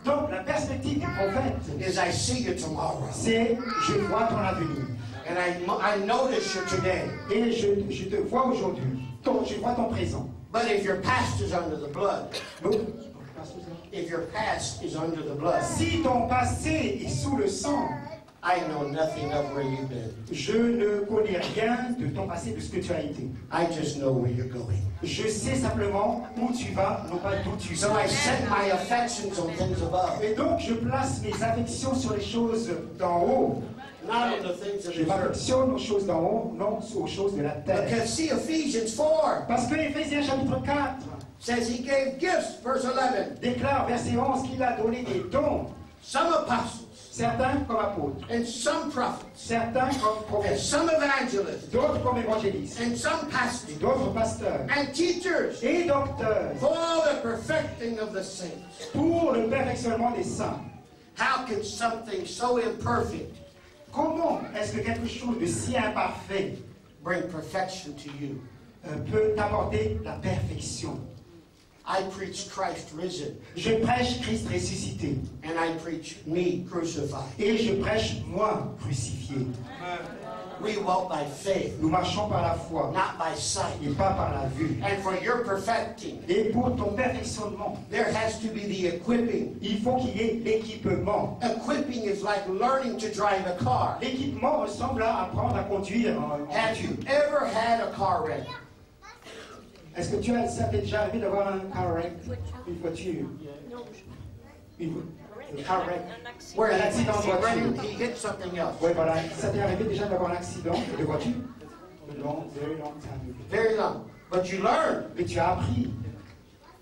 Donc la perspective du prophète, is I see you tomorrow. c'est je vois ton avenir. And I notice you today. Et je te vois aujourd'hui. Je vois ton présent. But if your past is under the blood, if your past is under the blood, si ton passé est sous le sang, I know nothing of where you've been. je ne connais rien de ton passé, de ce que tu as été. I just know where you're going. Je sais simplement où tu vas, non pas d'où tu So vas. I set my affections on things above, Et donc je place mes affections sur les choses d'en haut. not on the things of Je the earth. m'affectionne aux choses d'en haut, non aux choses de la terre. Because see Ephesians 4 Parce que Éphésiens chapitre 4 says he gave gifts, verse 11, déclare, verset 11, qu'il a donné des dons. some apostles, Certains comme apôtres, and some prophets, certains comme and prophètes, some evangelists, d'autres comme évangélistes, and some et pastors, d'autres pasteurs and teachers, et docteurs for the perfecting of the saints. pour le perfectionnement des saints. How can something so imperfect Comment est-ce que quelque chose de si imparfait bring perfection to you? peut apporter la perfection? I preach Christ risen, Je prêche Christ ressuscité and I preach me crucified. et je prêche moi crucifié. We walk by faith, Nous marchons par la foi not by sight. et pas par la vue. And for your perfecting, Et pour ton perfectionnement, there has to be the equipping. il faut qu'il y ait l'équipement. Equipping is like learning to drive a car. L'équipement ressemble à apprendre à conduire en Have you voiture. ever had a car wreck? Est-ce que ça t'est déjà arrivé d'avoir un car wreck? Une voiture? Un car wreck? Where Un accident de voiture? he hit something else. Oui, voilà. Ça t'est arrivé déjà d'avoir un accident de voiture? Long, very long time. Very long. But you learn. Mais tu as appris.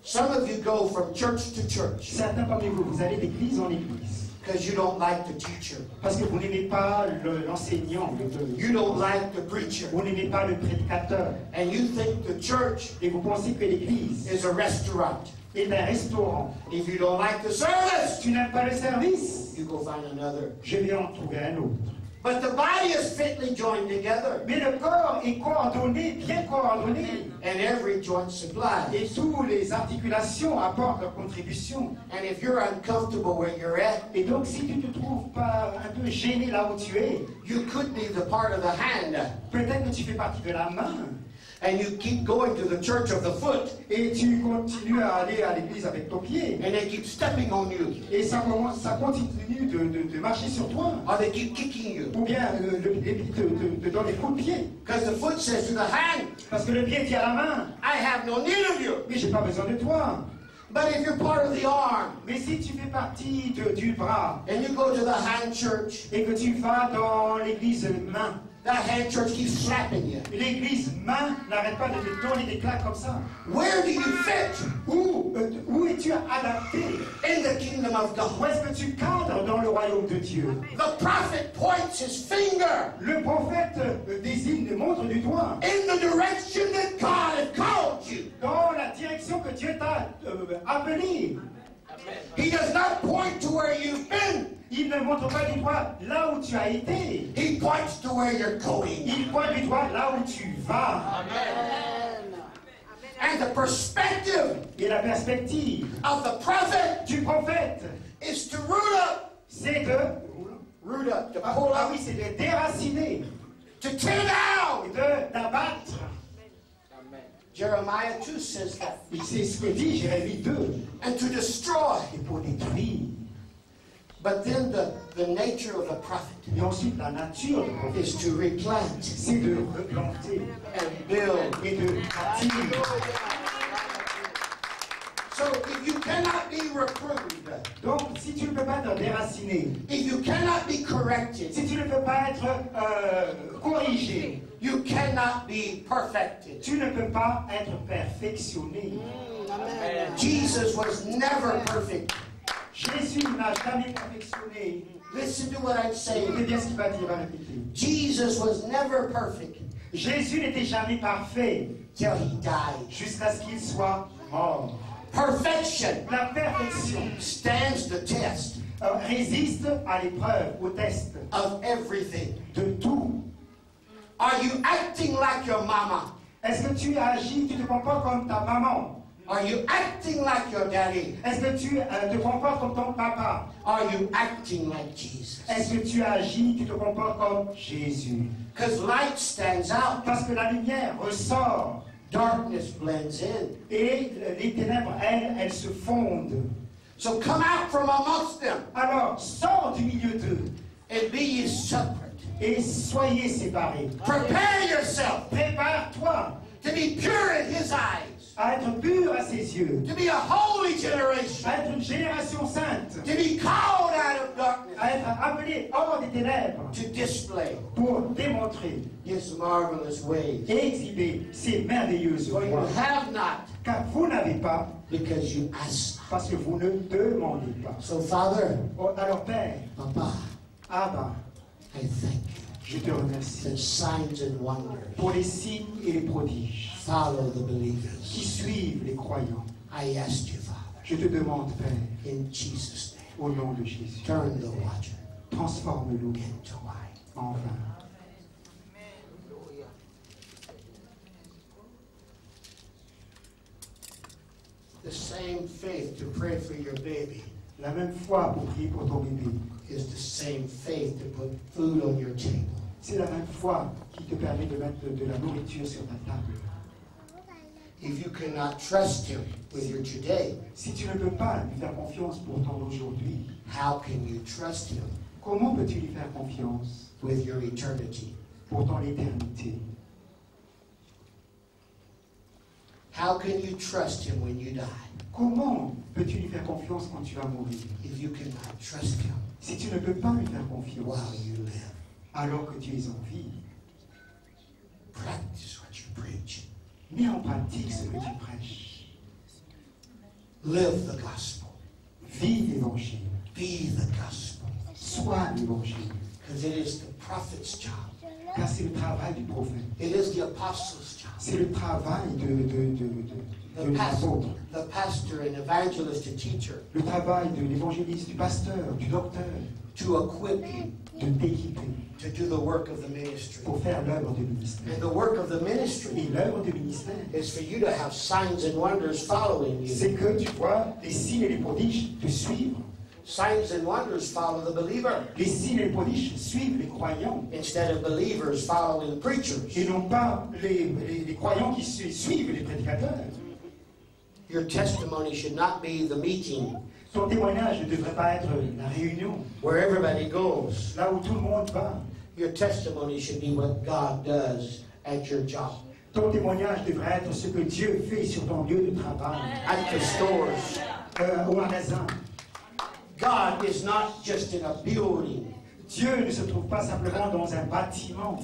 Some of you go from church to church Certains parmi vous, vous allez d'église en église. because you don't like the teacher. Parce que vous n'aimez pas l'enseignant. You don't like the preacher. Vous n'aimez pas le prédicateur. And you think the church Et vous pensez que l'église is a restaurant. est un restaurant. If you don't like the service, Tu n'aimes pas le service? you go find another. Je vais en trouver un autre. But the body is fitly joined together, Mais le corps est coordonné, bien coordonné. and every joint supplies. Et toutes les articulations apportent leur contribution. And if you're uncomfortable where you're at, Et donc, si tu ne te trouves pas un peu gêné là où tu es, you could be the part of the hand, peut-être que tu fais partie de la main. and you keep going to the church of the foot, Et tu continues à aller à l'église avec ton pied. and they keep stepping on you, Et ça continue de marcher sur toi. or they keep kicking you. Ou bien les pieds te donnent des coups de pied. Because the foot says to the hand, Parce que le pied dit à la main, I have no need of you. mais j'ai pas besoin de toi. But if you're part of the arm, Mais si tu fais partie du bras and you go to the hand church, et que tu vas dans l'église main, that hand church keeps slapping you. l'église main n'arrête pas de te donner des claques comme ça. Where do you fit Où es-tu adapté? in the kingdom of Où God? est-ce que tu cadres dans le royaume de Dieu? The prophet points his finger Le prophète désigne, montre du doigt in the direction that God has called you. dans la direction que Dieu t'a appelé. He does not point to where you've been. Il ne montre pas du doigt là où tu as été. He points to where you're going. Il pointe du doigt là où tu vas. And the perspective Et la perspective of the prophet du prophète, is to root up, c'est de... to pull Ah up, oui, c'est de déraciner, to tear down. d'abattre. Jeremiah 2 says that. C'est ce que dit Jérémie 2. And to destroy. Et pour détruire. But then the nature of the prophet Et ensuite, la nature du prophète, is to replant c'est de replanter and build. et de bâtir. So if you cannot be reproved, Donc, si tu ne peux pas te déraciner, if you cannot be corrected, si tu ne peux pas être corrigé, you cannot be perfected. tu ne peux pas être perfectionné. Jesus was never perfect. Jésus n'a jamais perfectionné. Listen to what I'm Écoutez saying. bien ce qu'il va dire, va répéter. Jesus was never perfect Jésus n'était jamais parfait till he died. jusqu'à ce qu'il soit mort. Perfection La perfection stands the test résiste à l'épreuve, au test of everything. de tout. Are you acting like your mama? Est-ce que tu agis, tu te comportes comme ta maman? Are you acting like your daddy? Est-ce que tu te comportes comme ton papa? Are you acting like Jesus? Est-ce que tu agis, tu te comportes comme Jésus? Because light stands out. Parce que la lumière ressort. Darkness blends in. Et les ténèbres, elles se fondent. So come out from amongst them. Alors, sors du milieu d'eux. And be ye separate. Et soyez séparés. Prepare yourself Prépare-toi to be pure in his eyes. à être pur à ses yeux. To be a holy generation. À être une génération sainte. To be called out of darkness. À être appelé hors des ténèbres. To display Pour démontrer his marvelous ways. et exhiber ses merveilleuses For you voies. have not Car vous n'avez pas, because you ask not. parce que vous ne demandez pas. So Father, Oh, alors Père, Papa, Abba, I thank you. je te remercie The signs and wonders pour les signes et les prodiges follow the qui believers. suivent les croyants. I ask you, Father, Je te demande, Père, in Jesus' name, au nom de Jésus, turn the water transforme-nous into wine. en vin. The same faith to pray for your baby La même foi pour prier pour ton bébé. is the same faith to put food on your table. C'est la même foi qui te permet de mettre de la nourriture sur ta table. If you cannot trust him with your today, Si tu ne peux pas lui faire confiance pour ton aujourd'hui, how can you trust him comment peux-tu lui faire confiance with your eternity? pour ton éternité? How can you trust him when you die? Comment peux-tu lui faire confiance quand tu vas mourir? If you cannot trust him Si tu ne peux pas lui faire while confiance you live, alors que tu es en vie, practice what you preach. mets en pratique ce que tu prêches. Live the gospel. Vis l'évangile. Be the gospel. Sois l'évangile. Because it is the prophet's job. Car c'est le travail du prophète. It is the apostle's job. C'est le travail de l'apôtre. The pastor and evangelist and teacher Le travail de l'évangéliste, du pasteur, du docteur, to equip you de t'équiper to do the work of the ministry. pour faire l'œuvre du ministère. And the work of the Et ministry l'œuvre du ministère, is for you to have signs and wonders following c'est you. que tu vois les signes et les prodiges te suivre. Signs and wonders follow the believer Les signes et les prodiges suivent les croyants. instead of believers following preachers. Et non pas les croyants qui suivent les prédicateurs. Your testimony should not be the meeting Ton témoignage ne devrait pas être la réunion, where everybody goes. là où tout le monde va. Your testimony should be what God does at your job, Ton témoignage devrait être ce que Dieu fait sur ton lieu de travail, at the stores. au magasin. God is not just in a building, Dieu ne se trouve pas simplement dans un bâtiment,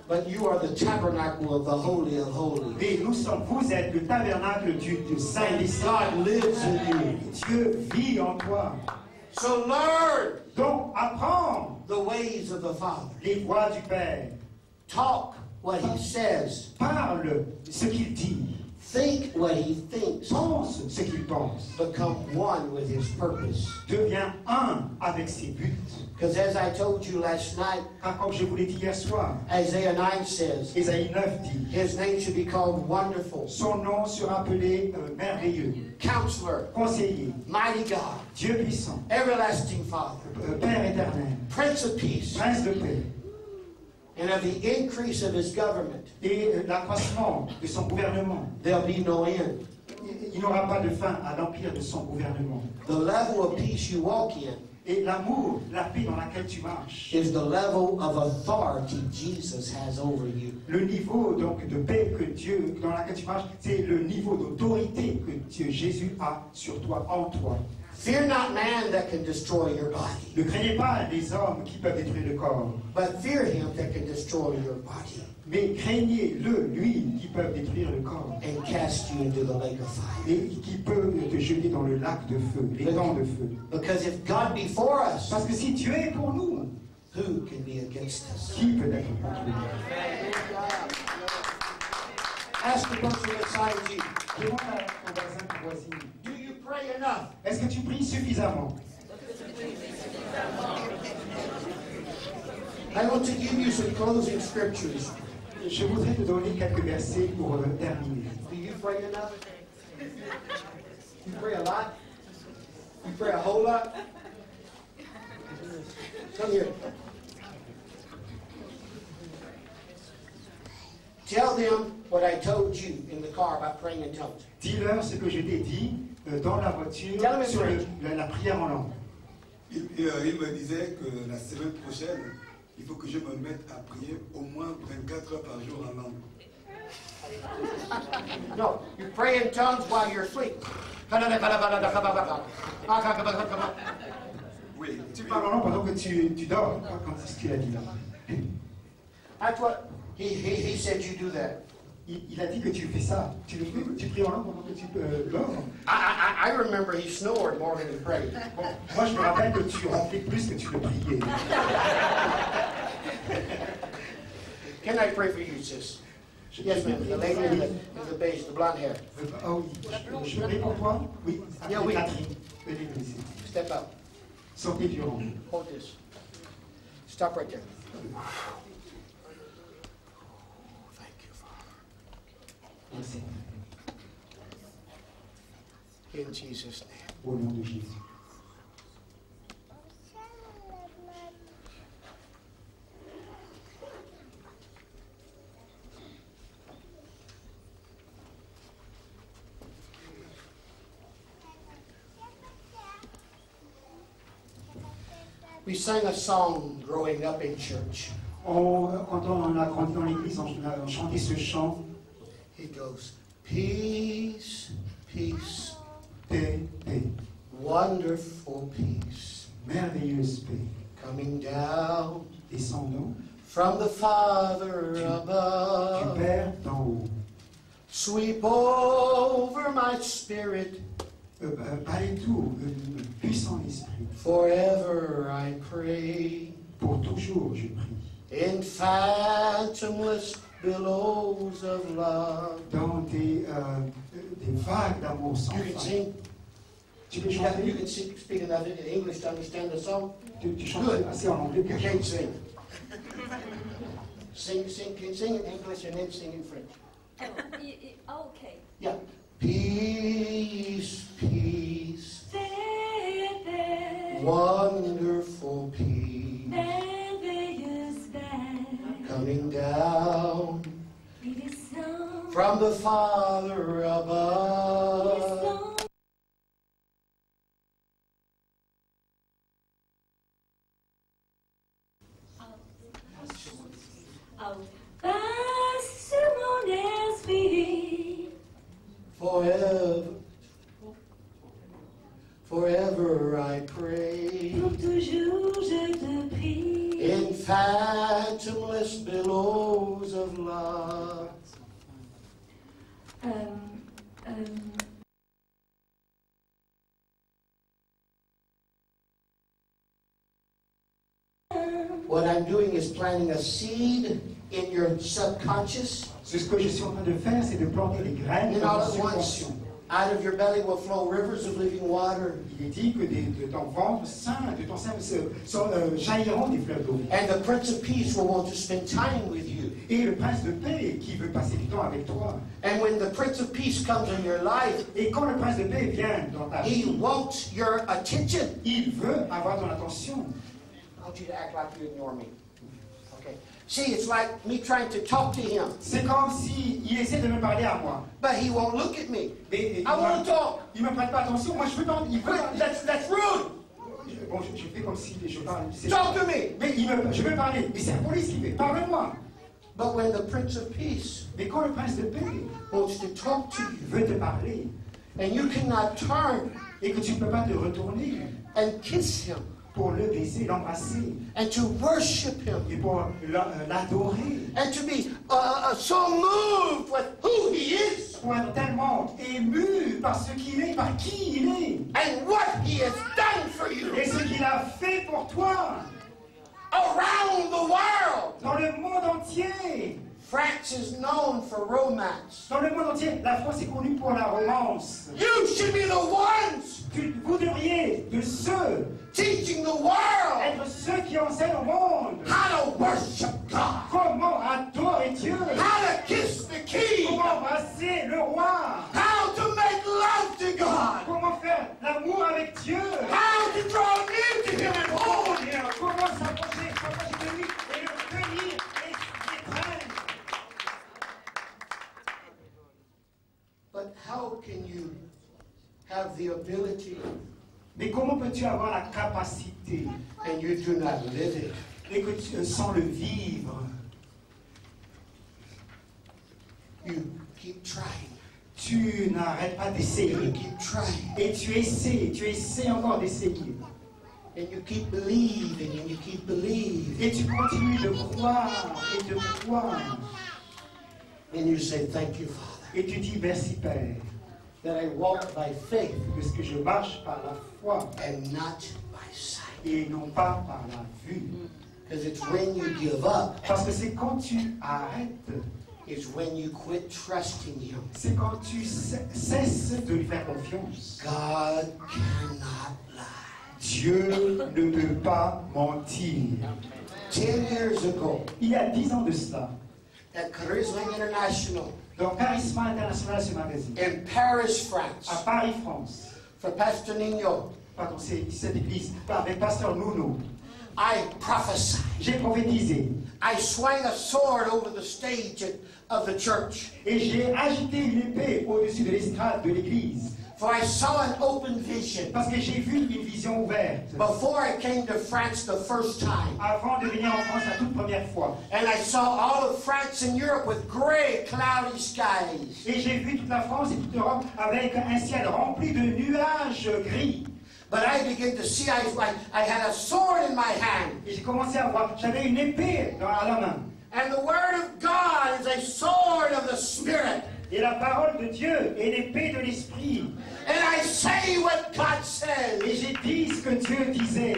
but you are the tabernacle of the Holy of Holies. mais vous êtes le tabernacle du Saint des Saints. God lives in you. Dieu vit en toi. So learn Donc apprends the ways of the Father. les voies du Père. Talk what He says. Parle ce qu'il dit. Think what He thinks. Pense ce qu'il pense. Become one with His purpose. Deviens un avec ses buts. Because as I told you last night, Car comme je vous l'ai dit hier soir, Isaiah 9 says, Ésaïe 9 dit, His name should be called Wonderful, son nom sera appelé merveilleux, Counselor, conseiller, Mighty God, Dieu puissant, Everlasting Father, Père éternel, Prince of Peace. prince de paix. And of the increase of His government, Et l'accroissement de son gouvernement, there'll be no end. il n'y aura pas de fin à l'empire de son gouvernement. The level of peace you walk in Et l'amour, la paix dans laquelle tu marches, is the level of authority Jesus has over you. le niveau donc de paix que Dieu, dans laquelle tu marches, c'est le niveau d'autorité que Jésus a sur toi, en toi. Fear not man that can destroy your body, Ne craignez pas les hommes qui peuvent détruire le corps, but fear him that can destroy your body mais craignez-le, lui, qui peut détruire le corps and cast you into the lake of fire. et qui peut te jeter dans le lac de feu, les dents de feu. Because if God be for us, Parce que si Dieu est pour nous, who can be against us? qui peut être contre nous? Ask the person beside you, Demande à ton voisin, ta voisine, do you pray enough? est-ce que tu pries suffisamment? I want to give you some closing scriptures. Je voudrais te donner quelques versets pour terminer. Do you pray enough? You pray a lot? You pray a whole lot? Come here. Tell them what I told you in the car about praying in tongues. Dis-leur ce que je t'ai dit dans la voiture sur la prière en langue. Il me disait que la semaine prochaine, il faut que je me mette à prier au moins 24 heures par jour en langue. No, you pray in tongues while you're asleep. Oui, Tu parles en langue pendant que tu dors. Quand est-ce qu'il a dit là? That's what he said you do that. Il a dit que tu fais ça. Tu pries en langue pendant que tu dors. I remember he snored more than he prayed. Bon, moi, je me rappelle que tu ronflais plus que tu le priais. Can I pray for you, sis? Yes, ma'am. The lady in the base, the blonde hair. Ah oui, je peux prier pour toi? Oui. Yeah, oui. Catherine, venez me laisser. Step up. Sortez du rang. Hold this. Stop right there. Thank you, Father. Merci. In Jesus' name. Au nom de Jésus. We sang a song growing up in church. Quand on a grandi dans l'église, on a chanté ce chant. It goes, peace, peace, Paix, paix, wonderful peace, merveilleuse paix, coming down descendant from the Father du above. Père d'en haut. Sweep over my spirit, Allez tout, puissant esprit, forever I pray. pour toujours je prie. In fathomless billows of love. Dans des vagues d'amour sans You can fin. sing. Tu peux You chanter? can speak enough in English to understand the song. Tu chantes assez en anglais You pour can't sing. Sing in English and then sing in French. Okay. Yeah. Peace, peace, Paix, paix, wonderful peace, merveilleuse paix, coming down il descend, from the Father above. descend. Passe sur mon esprit, Forever I pray. pour toujours je te prie. In fathomless billows of love. What I'm doing is planting a seed in your subconscious. Ce que je suis en train de faire, c'est de planter des graines And dans all ton at once, subconscient. out of your belly will flow rivers of living water. Il est dit que de ton ventre sain, de ton sein, jailliront des fleuves d'eau. And the Prince of Peace will want to spend time with you. Et le prince de paix qui veut passer du temps avec toi. And when the Prince of Peace comes in your life, Et quand le prince de paix vient dans ta he vie, wants your attention. il veut avoir ton attention. I want you to act like you ignore me. Okay. See, it's like me trying to talk to him, C'est comme si il essaie de me parler à moi. but he won't look at me. Mais I want to talk. il me prête pas attention. Moi, je veux pas. Il veut. That's rude. Bon, je fais comme si je parle. Talk to me. Mais je veux parler. Mais c'est la police qui fait. Parle-moi. But when the Prince of Peace Mais quand le prince de paix wants to talk to you, veut te parler and you cannot turn et que tu ne peux pas te retourner and kiss him pour le baiser, l'embrasser and to worship him et pour l'adorer, and to be so moved with who he is pour être tellement ému par ce qu'il est, par qui il est and what he has done for you et ce qu'il a fait pour toi around the world. dans le monde entier. France is known for romance. Dans le monde entier, la France est connue pour la romance. You should be the ones Vous devriez de ceux teaching the world être ceux qui enseignent au monde how to worship God, comment adorer Dieu, how to kiss the king, comment embrasser le roi, how to make Mais comment peux-tu avoir la capacité and you do not live it? et que tu, sans le vivre, You keep trying. tu n'arrêtes pas You d'essayer. keep trying. Et tu essaies encore d'essayer. And you keep believing and you keep believing. Et tu continues de croire et de croire. And you say, thank you, Father, Et tu dis merci Père, that I walk by faith parce que je marche par la foi and not by sight. et non pas par la vue. Because it's when you give up, Parce que c'est quand tu arrêtes, it's when you quit trusting Him. c'est quand tu cesses de lui faire confiance. God cannot lie. Dieu ne peut pas mentir. 10 years ago, Il y a 10 ans de cela, at Charisma International dans Charisma International, ce magazine, in Paris, à France, Paris, France, for Pastor Nino, pardon, c'est cette église, avec Pasteur Nuno, I prophesied. j'ai prophétisé I swung a sword over the stage of the church. et j'ai agité une épée au-dessus de l'estrade de l'église. For I saw an open vision Parce que j'ai vu une vision ouverte before I came to France the first time. avant de venir en France la toute première fois. And I saw all of France and Europe with gray, cloudy skies. Et j'ai vu toute la France et toute l'Europe avec un ciel rempli de nuages gris. But I began to see, I had a sword in my hand. Et j'ai commencé à voir, j'avais une épée à la main. And the Word of God is a sword of the Spirit. Et la parole de Dieu est l'épée de l'esprit. And I say what God says. Et j'ai dit ce que Dieu disait.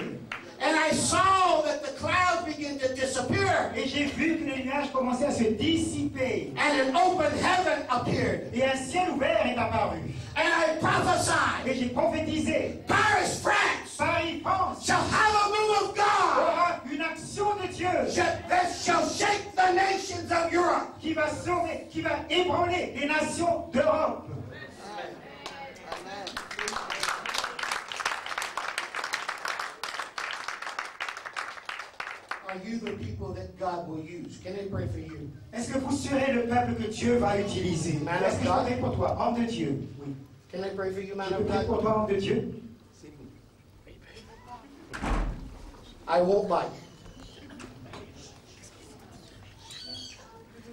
And I saw that the clouds began to disappear. Et j'ai vu que les nuages commençaient à se dissiper. And an open heaven appeared. Et un ciel ouvert est apparu. And I prophesied. Et j'ai prophétisé. Paris, France Paris, France shall have a move of God aura une action de Dieu that shall shake the nations of Europe. qui va sauver, qui va ébranler les nations d'Europe. Are you the people that God will use? Can I pray for you? Est-ce que vous serez le peuple que Dieu va utiliser? Est-ce que je peux prier pour toi, homme de Dieu? Oui. Can I pray for you, man Je peux of prier God? pour toi, homme de Dieu? I won't bite.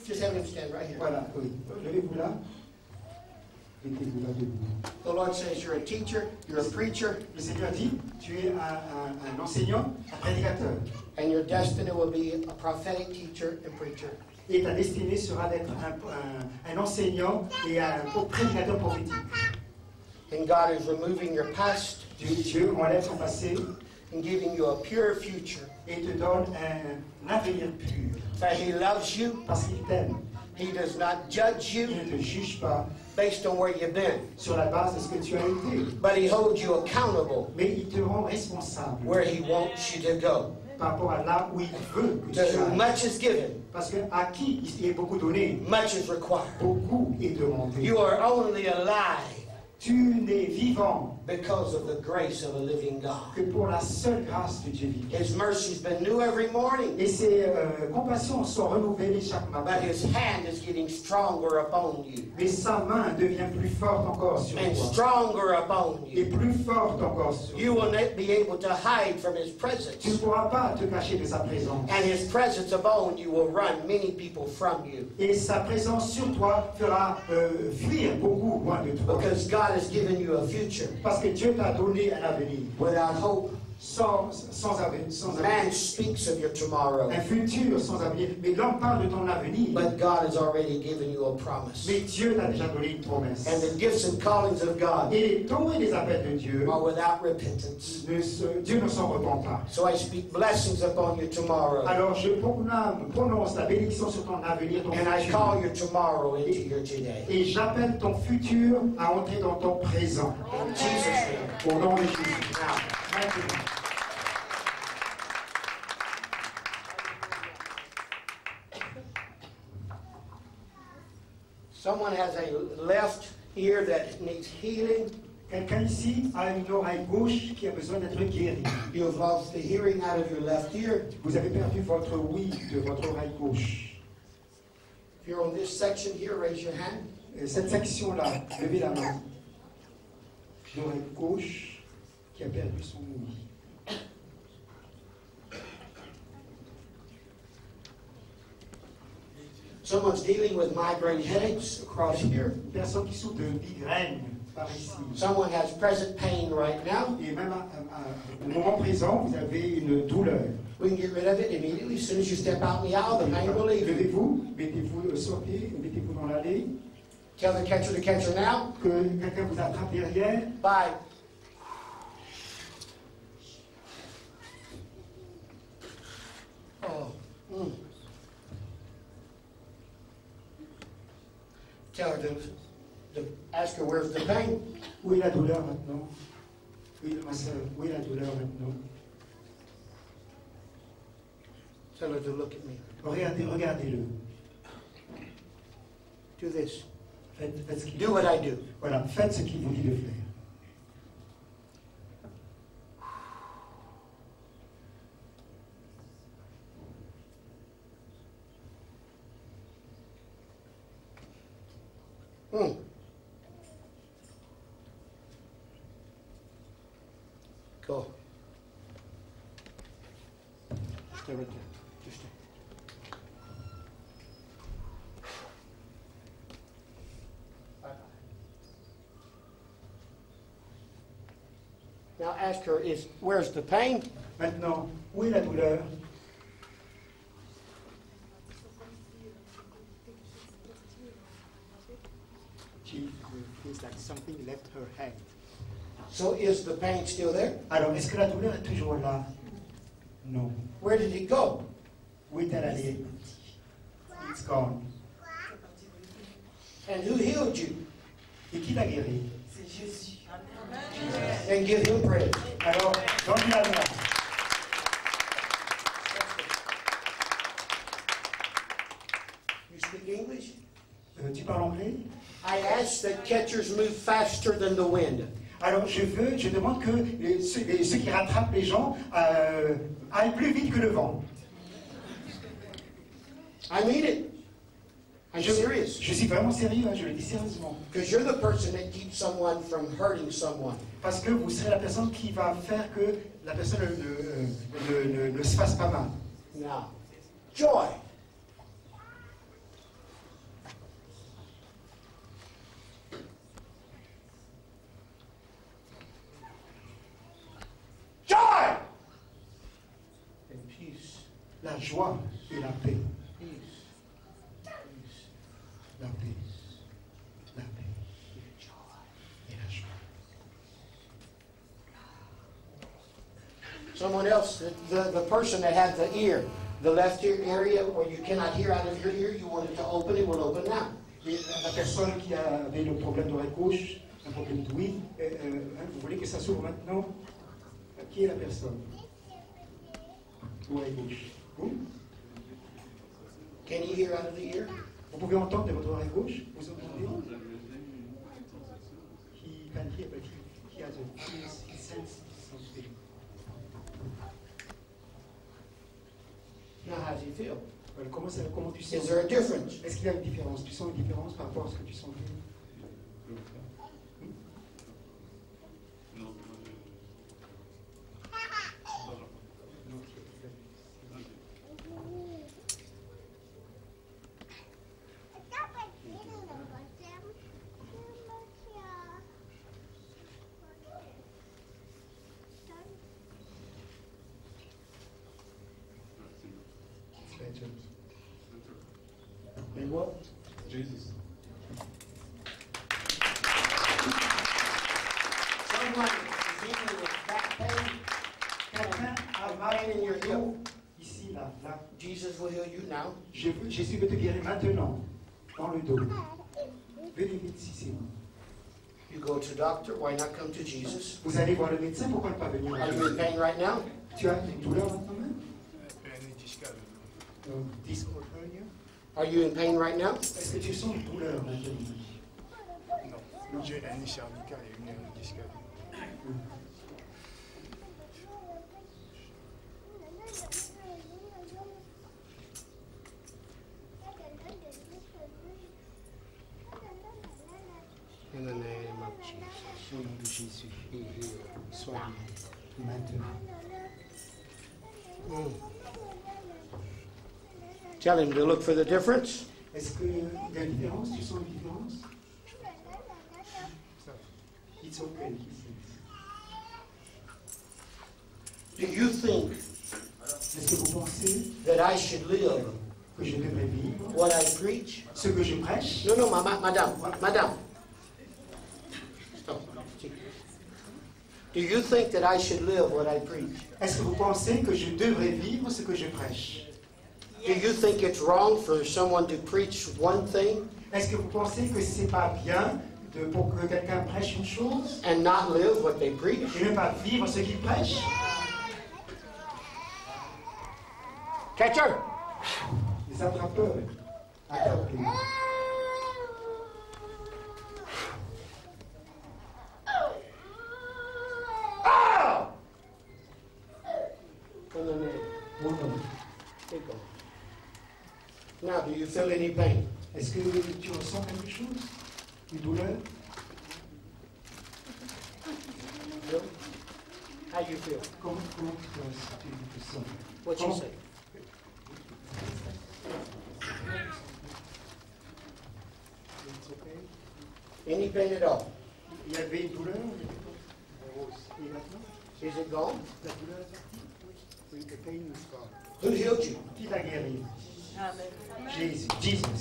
Just have him stand right here. Voilà, oui. Levez-vous là. Mettez-vous là debout. The Lord says you're a teacher, you're a preacher, Le Seigneur dit, tu es un enseignant, un prédicateur. and your destiny will be a prophetic teacher and preacher. Et ta destinée sera d'être un enseignant et un prédicateur prophétique. And God is removing your past Dieu enlève ton passé and giving you a pure future. et te donne un avenir pur. For He loves you. Parce qu'il t'aime. He does not judge you Il ne te juge pas based on where you've been, sur la base de ce que tu as été. but He holds you accountable Mais il te rend responsable where He wants you to go. par rapport à là où il veut que tu To whom ailles. much is given, Parce que à qui il est beaucoup donné, much is required. beaucoup est demandé. You are only alive Tu n'es vivant because of the grace of a living God. que pour la seule grâce de Dieu vivant. His mercy's been new every morning, Et ses compassions sont renouvelées chaque but matin. His hand is getting stronger upon you, Mais sa main devient plus forte encore sur and toi. stronger upon Et you. plus forte encore sur You toi. will not be able to hide from His Tu ne presence, pourras pas te cacher de sa présence. and His presence upon you will run many people from you, Et sa présence sur toi fera fuir beaucoup loin de toi. because God has given you a future Parce que Dieu t'a donné un avenir. without hope. Sans avenir. Man speaks of your tomorrow, Un futur sans avenir. Mais l'homme parle de ton avenir. but God has already given you a promise. Mais Dieu t'a déjà donné une promesse. And the gifts and callings of God Et les dons et les appels de Dieu, are without repentance. Dieu ne s'en repent pas. So I speak blessings upon you tomorrow, Alors je prononce la bénédiction sur ton avenir, ton and I futur. call your tomorrow into your today. Et j'appelle ton futur à entrer dans ton présent. In Jesus' name. Au nom de Jésus. Now, Maintenant. someone has a left ear that needs healing. Quelqu'un ici a une oreille gauche qui a besoin d'être guérie. You have lost the hearing out of your left ear. Vous avez perdu votre oui de votre oreille gauche. If you're on this section here, raise your hand. Cette section-là, levez la main. L'oreille gauche qui a perdu. sont mous. Someone's dealing with migraine headaches across here. Une personne qui souffre de migraine par ici. Someone has present pain right now. Et même au moment présent, vous avez une douleur. We can get rid of it immediately. As soon as you step out in the aisle, the pain will leave you. Levez-vous, mettez-vous, sortez, mettez-vous dans l'allée. Tell the catcher to catch her now. Que quelqu'un vous attrape derrière. Bye. Oh. Tell her to ask her where's the pain. Où est la douleur maintenant? Oui, ma soeur, où est la douleur maintenant? Tell her to look at me. Regardez-le. Do this. Faites ce qu'il Do what I do. Voilà, faites ce qu'il vous dit de faire. Go. Stay right there. Just stay. Bye-bye. Now ask her, where's the pain? Maintenant, où est la douleur? She feels like something left her hand. So is the pain still there? Alors, est-ce que la douleur est toujours là? Non. Where did it go? Où est-elle allée? It's gone. And who healed you? Et qui l'a guéri? C'est Jésus. And give him praise. Alors, donne-lui la gloire. You speak English? Tu parles anglais? I ask that catchers move faster than the wind. Alors, je demande que ceux qui rattrapent les gens aillent plus vite que le vent. I mean it. I'm serious. Je suis vraiment sérieux, je le dis sérieusement. Because you're the person that keeps someone from hurting someone. Parce que vous serez la personne qui va faire que la personne ne se fasse pas mal. Now, joy. Joy! And peace. La joie et la paix. Peace. Peace. La paix. La paix. Et la joie. Someone else, the person that had the ear, the left ear area where you cannot hear out of your ear, you wanted to open it, will open now. Et la personne qui avait le problème d'oreille gauche, un problème d'ouïe, vous voulez que ça s'ouvre maintenant? Qui est la personne? Oreille gauche. Vous? Can you hear out of the ear? Vous pouvez entendre de votre oreille gauche? Vous entendez? He can hear, but he has he senses something. Now, how does he feel? Comment tu Is sens? there a difference? Est-ce qu'il y a une différence? Tu sens une différence par rapport à ce que tu sentais? And what? Jesus. Someone is dealing with back pain, Quelqu'un a pain mal in your hip. ici, là, là. Jesus will heal you now. Jésus veut te guérir maintenant, dans le dos. Venez vite ici. You go to the doctor, why not come to Jesus? Vous allez voir le médecin, pourquoi ne pas venir à Are you in Jésus? pain right now? Tu as une douleur maintenant même? Hernie discale. Disc or hernia? Are you in pain right now? Est-ce que tu sens une douleur maintenant? Non. J'ai une hernie cervicale et une hernie discale. In the name of Jesus. Au nom de Jésus, sois guéri. maintenant. Tell him to look for the difference. Est-ce qu'il y a une différence? Tu sens une différence? It's okay. Do you think Est-ce que vous pensez that I should live que je devrais vivre what I preach? ce que je prêche? No, madame. Stop. Do you think that I should live what I preach? Est-ce que vous pensez que je devrais vivre ce que je prêche? Do you think it's wrong for someone to preach one thing Est-ce que vous pensez que c'est pas bien pour que quelqu'un prêche une chose and not live what they preach? et ne pas vivre ce qu'il prêche? Catcher! Les attrapeurs. Attrapés. In the name. Mon nom. Keep going. Now, do you feel any pain? Est-ce que tu ressens quelque chose? Une douleur? Feel? How you feel? Comment tu te sens? What you Comment- say? It's okay. Any pain at all? Il y avait une douleur? Et maintenant? Is it gone? La douleur est partie? Oui, the pain is gone. Who healed you? Qui t'a guéri? Amen. Jésus. Jesus.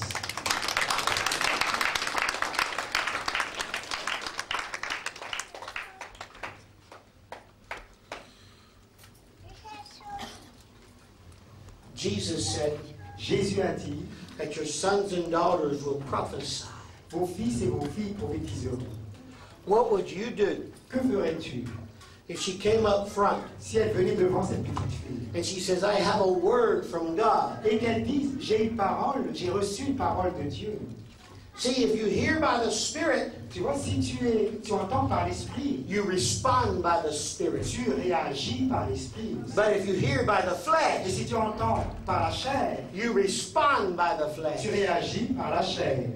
Jesus said Jésus a dit, that your sons and daughters will prophesy. vos fils et vos filles prophétiseront. What would you do Que ferais-tu if she came up front si elle venait devant cette petite fille and she says, I have a word from God? et qu'elle dise, j'ai une parole, j'ai reçu une parole de Dieu. See, if you hear by the Spirit, Tu vois, si tu entends par l'esprit, you respond by the Spirit. tu réagis par l'esprit. But if you hear by the Et flesh, si tu entends par la chair, you respond by the tu flesh. réagis par la chair.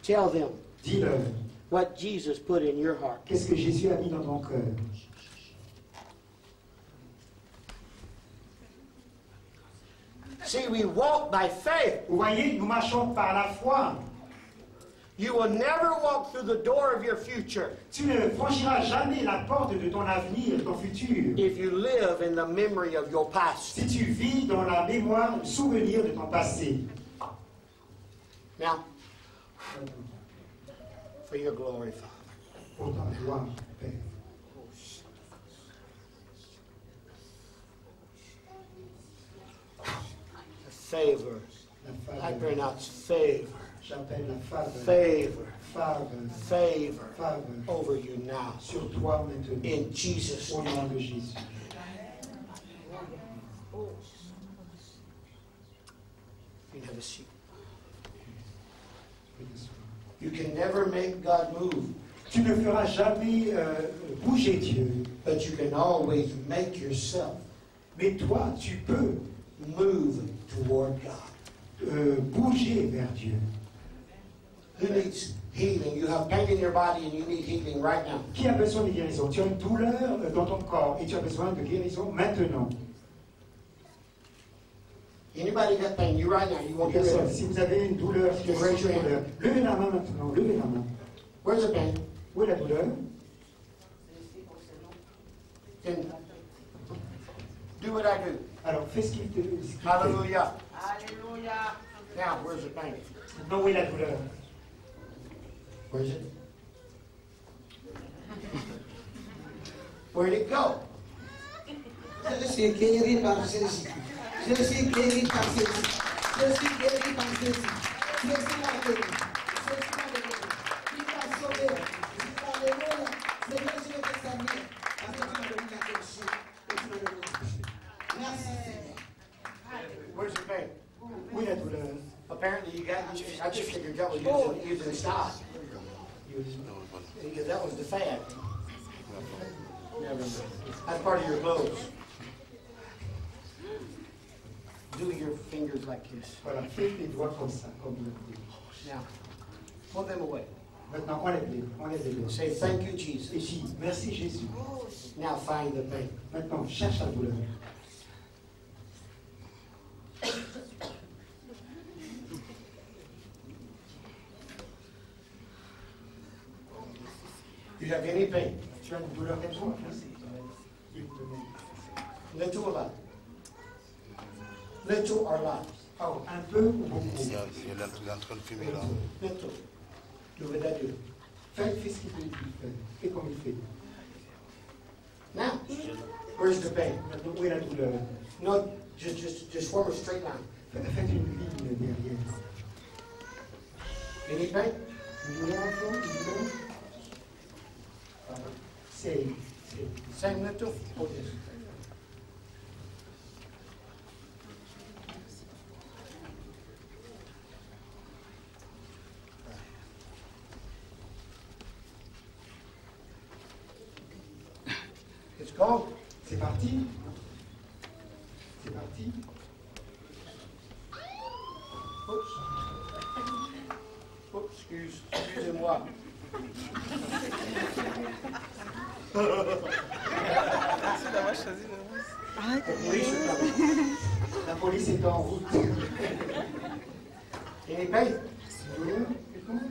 Tell them Dis-leur, what Jesus put in your heart. qu'est-ce que Jésus a mis dans ton cœur? See, we walk by faith. Vous voyez, nous marchons par la foi. You will never walk through the door of your future Tu ne franchiras jamais la porte de ton avenir, ton futur, if you live in the memory of your past. si tu vis dans la mémoire, le souvenir de ton passé. Now, for your glory, Father. Pour ta gloire, Père. Favor. La I faveur. pronounce favor. J'appelle la faveur. Favor. Faveur. Favor Faveur. over you now. Sur toi maintenant. In Jesus' Au name. nom de Jésus. You have a seat. You can never make God move, Tu ne feras jamais bouger Dieu. but you can always make yourself Mais toi, tu peux move toward God. bouger vers Dieu. Who needs healing? You have pain in your body and you need healing right now. Qui a besoin de guérison? Tu as une douleur dans ton corps et tu as besoin de guérison maintenant. Anybody got pain? You right now. You want to get rid Personne. of it. Si vous avez une douleur, si vous avez une douleur, levez la main maintenant, levez la main. Where's the pain? Où est la douleur? Then do what I do. Alors fais ce qu'il te dit. Hallelujah. Now, where's the pain? Maintenant, où est la douleur? Where's it? Where'd it go? Je suis guéri par Jésus. Je suis guéri par Jésus. Je suis guéri par Jésus. Jésus m'a guéri. Jésus m'a guéri. Il m'a sauvé. Alléluia. Seigneur, je vais te saluer. Parce que tu m'as donné la guérison. Et tu m'as donné la guérison. Merci Seigneur. Where's the pain? Où est la douleur? Apparently you got, I just figured that was using stock. Because that was the fad. Never mind. That's part of your clothes. Do your fingers like this. Voilà, fais tes doigts comme ça, comme il a dit. Now, pull them away. Maintenant, enlève-les. Say, thank you, Jesus. Et dis, merci Jésus. Now find the pain. Maintenant, cherche la douleur. You have any pain? Tu as une douleur quelconque? Little or lot? Little or lot? Oh, un peu ou beaucoup? Il est en train de fumer là. Little. Louez à Dieu. Fais ce qu'il fait. Fais comme il fait. Now, where's the pain? Maintenant, où est la douleur? No, just form a straight line. Faites une ligne derrière. Any pain? Une douleur encore? Une douleur? C'est. Same little? Oh, yes. It's gone. C'est parti. C'est parti. Oups, excusez-moi. Merci d'avoir choisi le rose. La police est en route. Any pain? Douleur quelconque?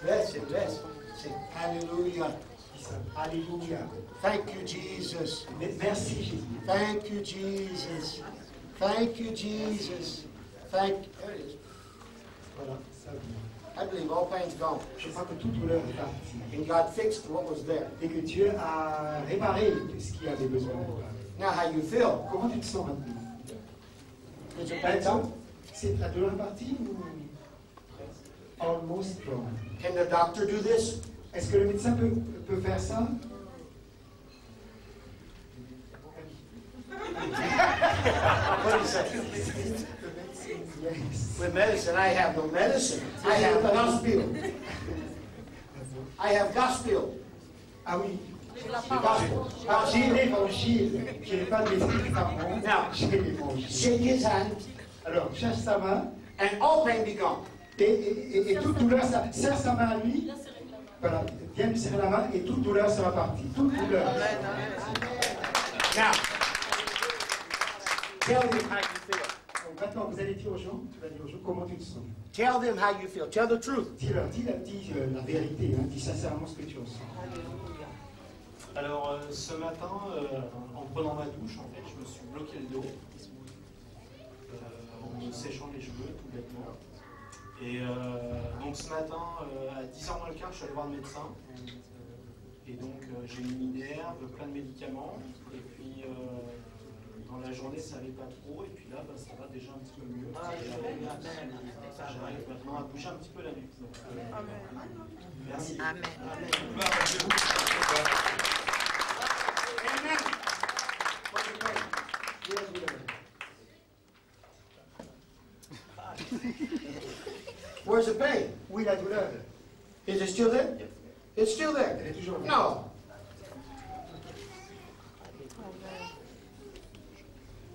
Bless it, bless. Say hallelujah. Dis ça. Alléluia. Thank you, Jesus. Merci Jésus. Thank you, Jesus. Thank you, Jesus. Thank you. There it is. Voilà, ça vient. I believe all pain's gone. Je crois que toute douleur est partie. And God fixed what was there. Et que Dieu a réparé ce qui avait besoin. Now how you feel? Comment tu te sens maintenant? Is it pain gone? C'est la douleur partie ou almost gone? Can the doctor do this? Est-ce que le médecin peut faire ça? What is that? Yes. With medicine, I have no medicine. I have gospel. I have gospel. Ah oui. Gospel. J'ai l'évangile. Je n'ai pas de médicament. J'ai l'évangile. Shake his hand, Alors, cherche sa main. and all pain be gone. Et toute douleur, serre sa main à lui. Voilà, viens lui serrer la main et toute douleur sera partie. Toute douleur. Now, tell them how you feel. Donc maintenant, vous allez dire aux gens, tu vas dire aux gens comment tu te sens. Tell them how you feel. Tell the truth. Dis-leur, dis la vérité, hein, dis sincèrement ce que tu ressens. Alors ce matin, en prenant ma douche, en fait, je me suis bloqué le dos en me séchant les cheveux tout bêtement. Et donc ce matin, à 10h moins le quart, je suis allé voir le médecin. Et donc j'ai une minerve, plein de médicaments. Et puis dans la journée, ça n'allait pas trop. Et puis là, ça va déjà un petit peu mieux. J'arrive maintenant à bouger un petit peu la nuit. Donc, merci. Amen. Where's the pain? Où est la douleur? Is it still there? It's still there. Elle est toujours là. No.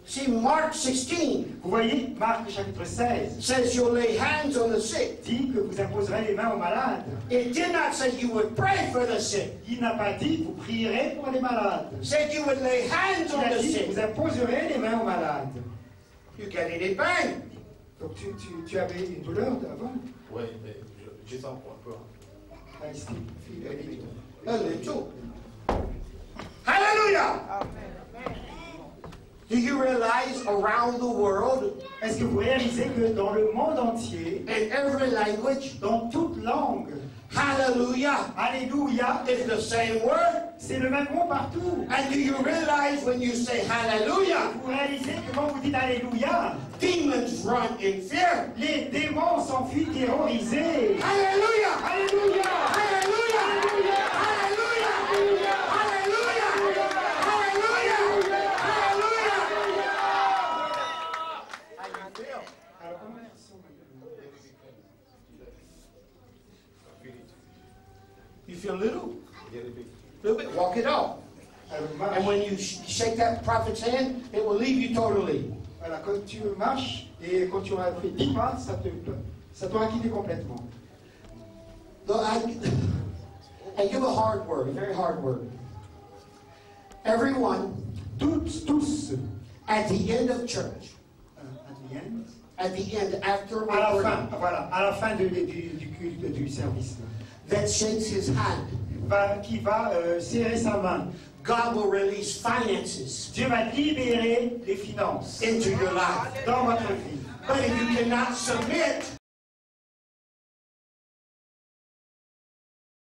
See, Mark 16 Vous voyez, Marc chapitre 16 says you'll lay hands on the sick. dit que vous imposerez les mains aux malades. It did not say you would pray for the sick. Il n'a pas dit que vous prierez pour les malades. It said you would lay hands Il on a the dit que sick. vous imposerez les mains aux malades. You get any pain? Donc tu avais une douleur avant? Oui, mais j'ai ça encore un peu. Ah, ici. A little. Hallelujah! Do you realize around the world, Est-ce que vous réalisez que dans le monde entier, in every language, dans toute langue, hallelujah Alléluia, is the same word? c'est le même mot partout? And do you realize when you say hallelujah, Vous réalisez que quand vous dites Alléluia, demons run in fear? les démons s'enfuient terrorisés. Hallelujah! Alléluia! Hallelujah! Hallelujah! Hallelujah! Hallelujah! How you feel? Alors, comment ils sont maintenant? You feel little? Little bit. Walk it off. Alors, And marche. when you shake that prophet's hand, it will leave you totally. Voilà, quand tu marches et quand tu auras fait 10 pas, ça t'aura quitté complètement. Look, I give a hard word, a very hard word. Everyone, tous, at the end of church, at the end, after à la we're fin, voilà, à la fin du culte, du service, that shakes his hand, qui va serrer sa main. God will release finances Dieu va libérer les finances into your life. dans votre vie. But if you cannot submit